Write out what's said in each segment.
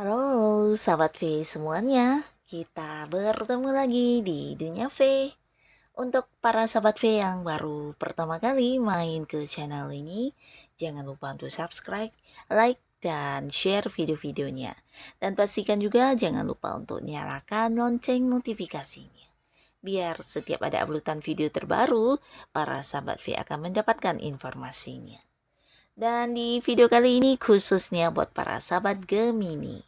Halo sahabat V semuanya, kita bertemu lagi di Dunia V. Untuk para sahabat V yang baru pertama kali main ke channel ini, jangan lupa untuk subscribe, like, dan share video-videonya. Dan pastikan juga jangan lupa untuk nyalakan lonceng notifikasinya. Biar setiap ada uploadan video terbaru, para sahabat V akan mendapatkan informasinya. Dan di video kali ini khususnya buat para sahabat Gemini.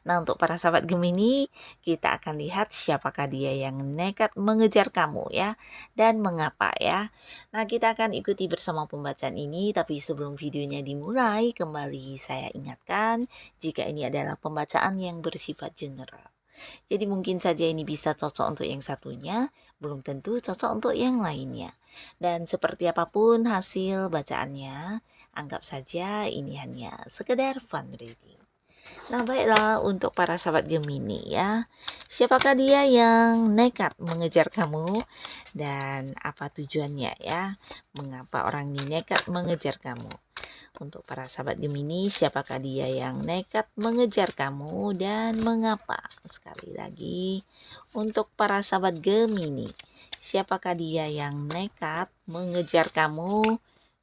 Nah, untuk para sahabat Gemini, kita akan lihat siapakah dia yang nekat mengejar kamu ya, dan mengapa ya. Nah, kita akan ikuti bersama pembacaan ini, tapi sebelum videonya dimulai, kembali saya ingatkan jika ini adalah pembacaan yang bersifat general. Jadi mungkin saja ini bisa cocok untuk yang satunya, belum tentu cocok untuk yang lainnya. Dan seperti apapun hasil bacaannya, anggap saja ini hanya sekedar fun reading. Nah, baiklah untuk para sahabat Gemini ya. Siapakah dia yang nekat mengejar kamu dan apa tujuannya ya? Mengapa orang ini nekat mengejar kamu? Untuk para sahabat Gemini, siapakah dia yang nekat mengejar kamu dan mengapa? Sekali lagi, untuk para sahabat Gemini, siapakah dia yang nekat mengejar kamu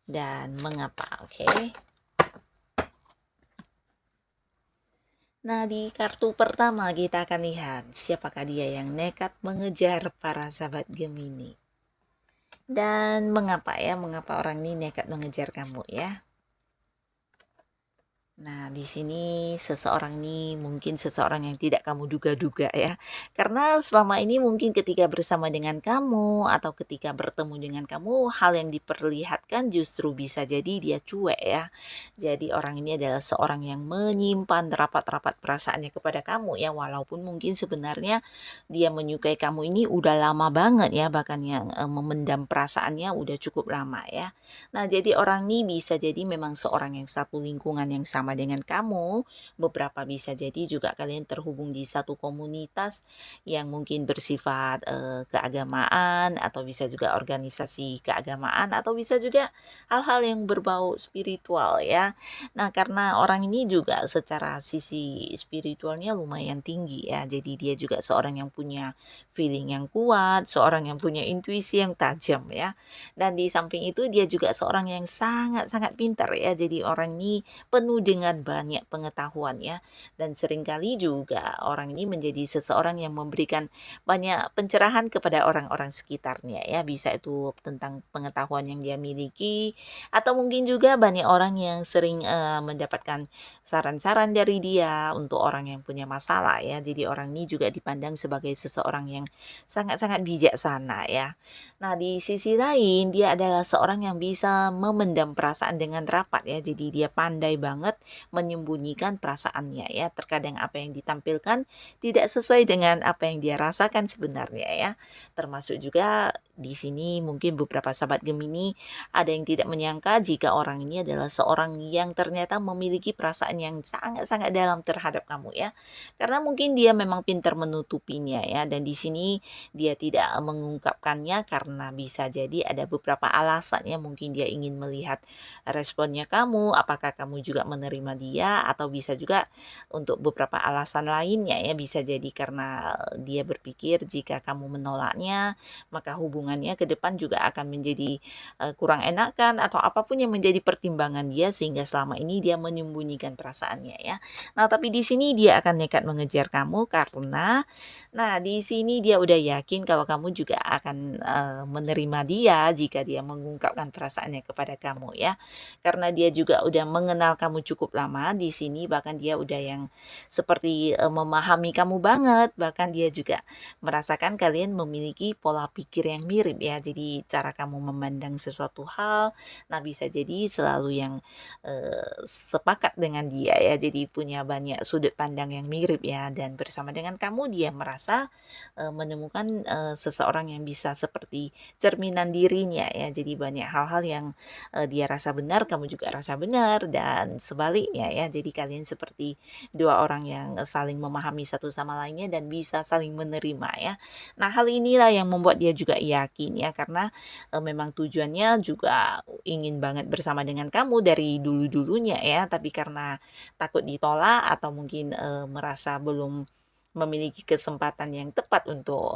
dan mengapa? Oke. Nah, di kartu pertama kita akan lihat siapakah dia yang nekat mengejar para sahabat Gemini. Dan mengapa ya? Mengapa orang ini nekat mengejar kamu ya? Nah, di sini seseorang ini mungkin seseorang yang tidak kamu duga-duga ya. Karena selama ini mungkin ketika bersama dengan kamu atau ketika bertemu dengan kamu, hal yang diperlihatkan justru bisa jadi dia cuek ya. Jadi orang ini adalah seorang yang menyimpan rapat-rapat perasaannya kepada kamu ya, walaupun mungkin sebenarnya dia menyukai kamu ini udah lama banget ya, bahkan yang memendam perasaannya udah cukup lama ya. Nah, jadi orang ini bisa jadi memang seorang yang satu lingkungan yang sama dengan kamu, beberapa bisa jadi juga kalian terhubung di satu komunitas yang mungkin bersifat keagamaan atau bisa juga organisasi keagamaan atau bisa juga hal-hal yang berbau spiritual ya. Nah, karena orang ini juga secara sisi spiritualnya lumayan tinggi ya. Jadi dia juga seorang yang punya feeling yang kuat, seorang yang punya intuisi yang tajam ya. Dan di samping itu dia juga seorang yang sangat-sangat pintar ya. Jadi orang ini penuh dengan banyak pengetahuan ya. Dan seringkali juga orang ini menjadi seseorang yang memberikan banyak pencerahan kepada orang-orang sekitarnya ya. Bisa itu tentang pengetahuan yang dia miliki atau mungkin juga banyak orang yang sering mendapatkan saran-saran dari dia untuk orang yang punya masalah ya. Jadi orang ini juga dipandang sebagai seseorang yang sangat-sangat bijaksana ya. Nah, di sisi lain dia adalah seorang yang bisa memendam perasaan dengan rapat ya. Jadi dia pandai banget menyembunyikan perasaannya ya. Terkadang apa yang ditampilkan tidak sesuai dengan apa yang dia rasakan sebenarnya ya. Termasuk juga di sini mungkin beberapa sahabat Gemini ada yang tidak menyangka jika orang ini adalah seorang yang ternyata memiliki perasaan yang sangat-sangat dalam terhadap kamu ya. Karena mungkin dia memang pintar menutupinya ya, dan di sini dia tidak mengungkapkannya karena bisa jadi ada beberapa alasannya, mungkin dia ingin melihat responnya kamu, apakah kamu juga menerima dia, atau bisa juga untuk beberapa alasan lainnya ya, bisa jadi karena dia berpikir jika kamu menolaknya, maka hubungannya ke depan juga akan menjadi kurang enakan atau apapun yang menjadi pertimbangan dia sehingga selama ini dia menyembunyikan perasaannya ya. Nah, tapi di sini dia akan nekat mengejar kamu karena di sini dia udah yakin kalau kamu juga akan, menerima dia jika dia mengungkapkan perasaannya kepada kamu ya. Karena dia juga udah mengenal kamu cukup lama di sini, bahkan dia udah yang seperti, memahami kamu banget, bahkan dia juga merasakan kalian memiliki pola pikir yang mirip ya, jadi cara kamu memandang sesuatu hal, nah bisa jadi selalu yang sepakat dengan dia ya, jadi punya banyak sudut pandang yang mirip ya, dan bersama dengan kamu dia merasa menemukan seseorang yang bisa seperti cerminan dirinya ya, jadi banyak hal-hal yang dia rasa benar, kamu juga rasa benar, dan sebaliknya ya, jadi kalian seperti dua orang yang saling memahami satu sama lainnya dan bisa saling menerima ya. Nah, hal inilah yang membuat dia juga yakin ya, karena memang tujuannya juga ingin banget bersama dengan kamu dari dulu-dulunya ya, tapi karena takut ditolak atau mungkin merasa belum memiliki kesempatan yang tepat untuk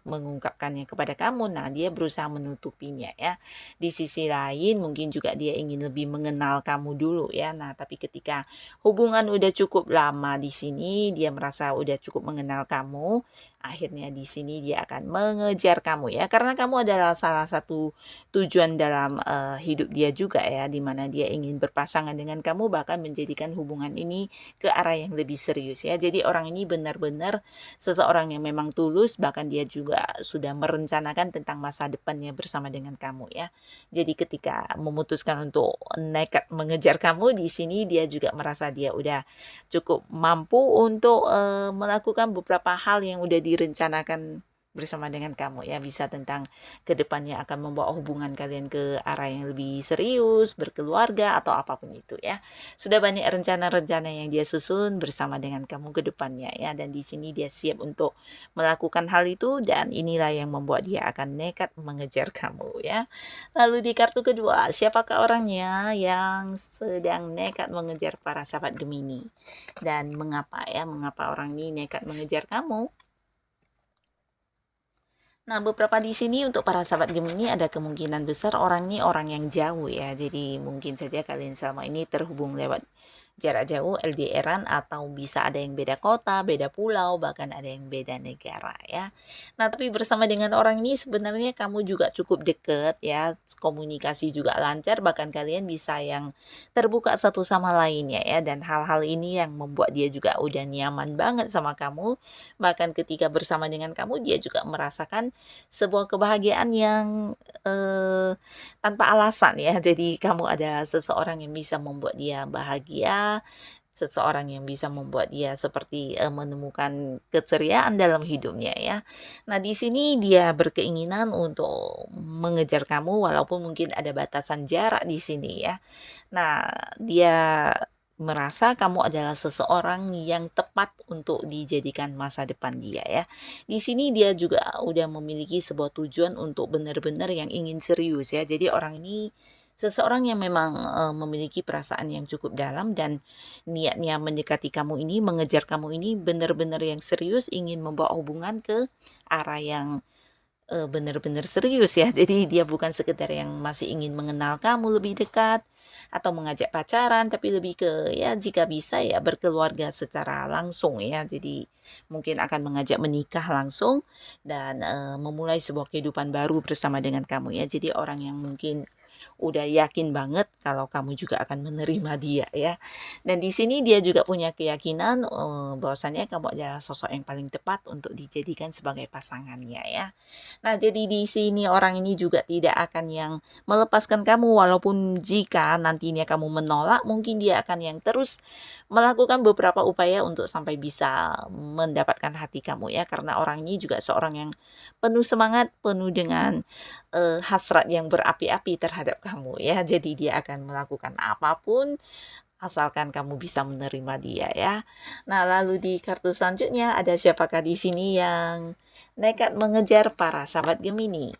mengungkapkannya kepada kamu. Nah, dia berusaha menutupinya ya. Di sisi lain mungkin juga dia ingin lebih mengenal kamu dulu ya. Nah, tapi ketika hubungan udah cukup lama di sini, dia merasa udah cukup mengenal kamu, akhirnya di sini dia akan mengejar kamu ya. Karena kamu adalah salah satu tujuan dalam hidup dia juga ya, di mana dia ingin berpasangan dengan kamu, bahkan menjadikan hubungan ini ke arah yang lebih serius ya. Jadi orang ini benar-benar seseorang yang memang tulus, bahkan dia juga sudah merencanakan tentang masa depannya bersama dengan kamu ya. Jadi ketika memutuskan untuk nekat mengejar kamu, di sini dia juga merasa dia udah cukup mampu untuk melakukan beberapa hal yang udah direncanakan bersama dengan kamu ya, bisa tentang kedepannya akan membawa hubungan kalian ke arah yang lebih serius, berkeluarga atau apapun itu ya. Sudah banyak rencana-rencana yang dia susun bersama dengan kamu ke depannya ya, dan di sini dia siap untuk melakukan hal itu, dan inilah yang membuat dia akan nekat mengejar kamu ya. Lalu di kartu kedua, siapakah orangnya yang sedang nekat mengejar para sahabat Gemini? Dan mengapa ya, mengapa orang ini nekat mengejar kamu? Nah, beberapa di sini untuk para sahabat Gemini ada kemungkinan besar orang ini orang yang jauh ya. Jadi mungkin saja kalian selama ini terhubung lewat jarak jauh, LDR-an, atau bisa ada yang beda kota, beda pulau, bahkan ada yang beda negara ya. Nah, tapi bersama dengan orang ini sebenarnya kamu juga cukup deket ya, komunikasi juga lancar, bahkan kalian bisa yang terbuka satu sama lainnya ya, dan hal-hal ini yang membuat dia juga udah nyaman banget sama kamu. Bahkan ketika bersama dengan kamu dia juga merasakan sebuah kebahagiaan yang eh, tanpa alasan ya. Jadi kamu ada seseorang yang bisa membuat dia bahagia, seseorang yang bisa membuat dia seperti menemukan keceriaan dalam hidupnya ya. Nah, di sini dia berkeinginan untuk mengejar kamu walaupun mungkin ada batasan jarak di sini ya. Nah, dia merasa kamu adalah seseorang yang tepat untuk dijadikan masa depan dia ya. Di sini dia juga udah memiliki sebuah tujuan untuk benar-benar yang ingin serius ya. Jadi orang ini seseorang yang memang memiliki perasaan yang cukup dalam, dan niatnya mendekati kamu ini, mengejar kamu ini benar-benar yang serius, ingin membawa hubungan ke arah yang benar-benar serius ya. Jadi dia bukan sekedar yang masih ingin mengenal kamu lebih dekat atau mengajak pacaran, tapi lebih ke ya jika bisa ya berkeluarga secara langsung ya. Jadi mungkin akan mengajak menikah langsung dan memulai sebuah kehidupan baru bersama dengan kamu ya. Jadi orang yang mungkin udah yakin banget kalau kamu juga akan menerima dia ya. Dan di sini dia juga punya keyakinan bahwasannya kamu adalah sosok yang paling tepat untuk dijadikan sebagai pasangannya ya. Nah, jadi di sini orang ini juga tidak akan yang melepaskan kamu, walaupun jika nantinya kamu menolak, mungkin dia akan yang terus melakukan beberapa upaya untuk sampai bisa mendapatkan hati kamu ya, karena orang ini juga seorang yang penuh semangat, penuh dengan hasrat yang berapi-api terhadap kamu ya. Jadi dia akan melakukan apapun asalkan kamu bisa menerima dia ya. Nah, lalu di kartu selanjutnya ada siapakah di sini yang nekat mengejar para sahabat Gemini?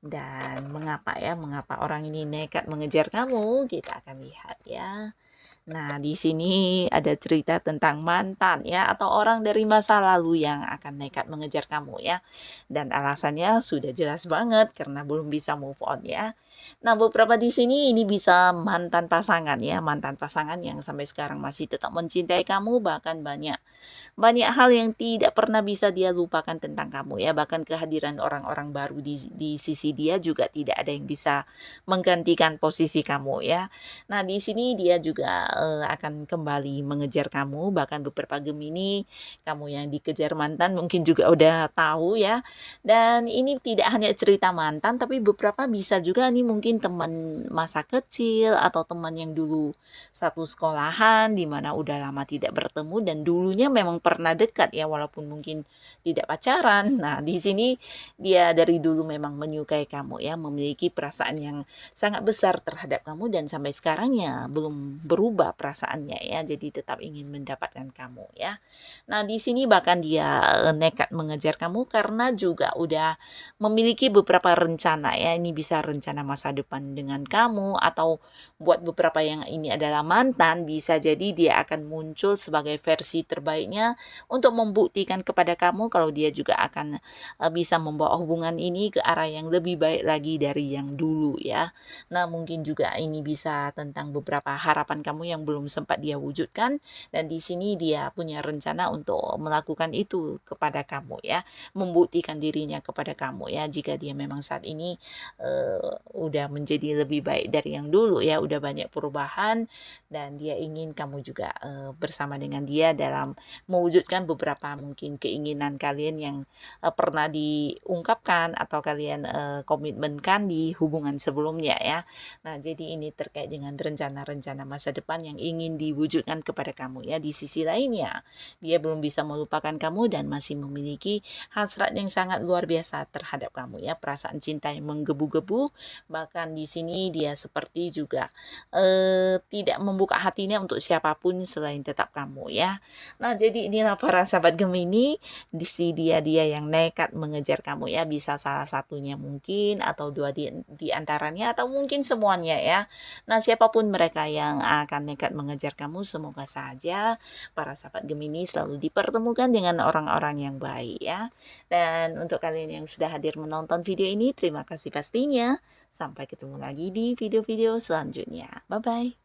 Dan mengapa ya? Mengapa orang ini nekat mengejar kamu? Kita akan lihat ya. Nah, di sini ada cerita tentang mantan ya, atau orang dari masa lalu yang akan nekat mengejar kamu ya. Dan alasannya sudah jelas banget karena belum bisa move on ya. Nah, beberapa di sini ini bisa mantan pasangan ya, mantan pasangan yang sampai sekarang masih tetap mencintai kamu, bahkan banyak hal yang tidak pernah bisa dia lupakan tentang kamu ya, bahkan kehadiran orang-orang baru di sisi dia juga tidak ada yang bisa menggantikan posisi kamu ya. Nah, di sini dia juga, akan kembali mengejar kamu, bahkan beberapa Gemini, kamu yang dikejar mantan mungkin juga udah tahu ya. Dan ini tidak hanya cerita mantan, tapi beberapa bisa juga nih mungkin teman masa kecil atau teman yang dulu satu sekolahan, di mana udah lama tidak bertemu dan dulunya memang pernah dekat ya, walaupun mungkin tidak pacaran. Nah, di sini dia dari dulu memang menyukai kamu ya, memiliki perasaan yang sangat besar terhadap kamu dan sampai sekarang ya belum berubah perasaannya ya, jadi tetap ingin mendapatkan kamu ya. Nah, di sini bahkan dia, nekat mengejar kamu karena juga udah memiliki beberapa rencana ya, ini bisa rencana masa depan dengan kamu atau buat beberapa yang ini adalah mantan, bisa jadi dia akan muncul sebagai versi terbaiknya untuk membuktikan kepada kamu kalau dia juga akan, bisa membawa hubungan ini ke arah yang lebih baik lagi dari yang dulu ya. Nah, mungkin juga ini bisa tentang beberapa harapan kamu yang belum sempat dia wujudkan dan di sini dia punya rencana untuk melakukan itu kepada kamu ya, membuktikan dirinya kepada kamu ya, jika dia memang saat ini, udah menjadi lebih baik dari yang dulu ya, udah banyak perubahan dan dia ingin kamu juga, bersama dengan dia dalam mewujudkan beberapa mungkin keinginan kalian yang, pernah diungkapkan atau kalian, komitmenkan di hubungan sebelumnya ya. Nah, jadi ini terkait dengan rencana-rencana masa depan yang ingin diwujudkan kepada kamu ya. Di sisi lainnya, dia belum bisa melupakan kamu dan masih memiliki hasrat yang sangat luar biasa terhadap kamu ya. Perasaan cinta yang menggebu-gebu, bahkan di sini dia seperti juga tidak membuka hatinya untuk siapapun selain tetap kamu ya. Nah, jadi inilah para sahabat Gemini, dia yang nekat mengejar kamu ya, bisa salah satunya mungkin atau dua di antaranya atau mungkin semuanya ya. Nah, siapapun mereka yang akan nekat mengejar kamu, semoga saja para sahabat Gemini selalu dipertemukan dengan orang-orang yang baik ya. Dan untuk kalian yang sudah hadir menonton video ini, terima kasih pastinya. Sampai ketemu lagi di video-video selanjutnya. Bye-bye.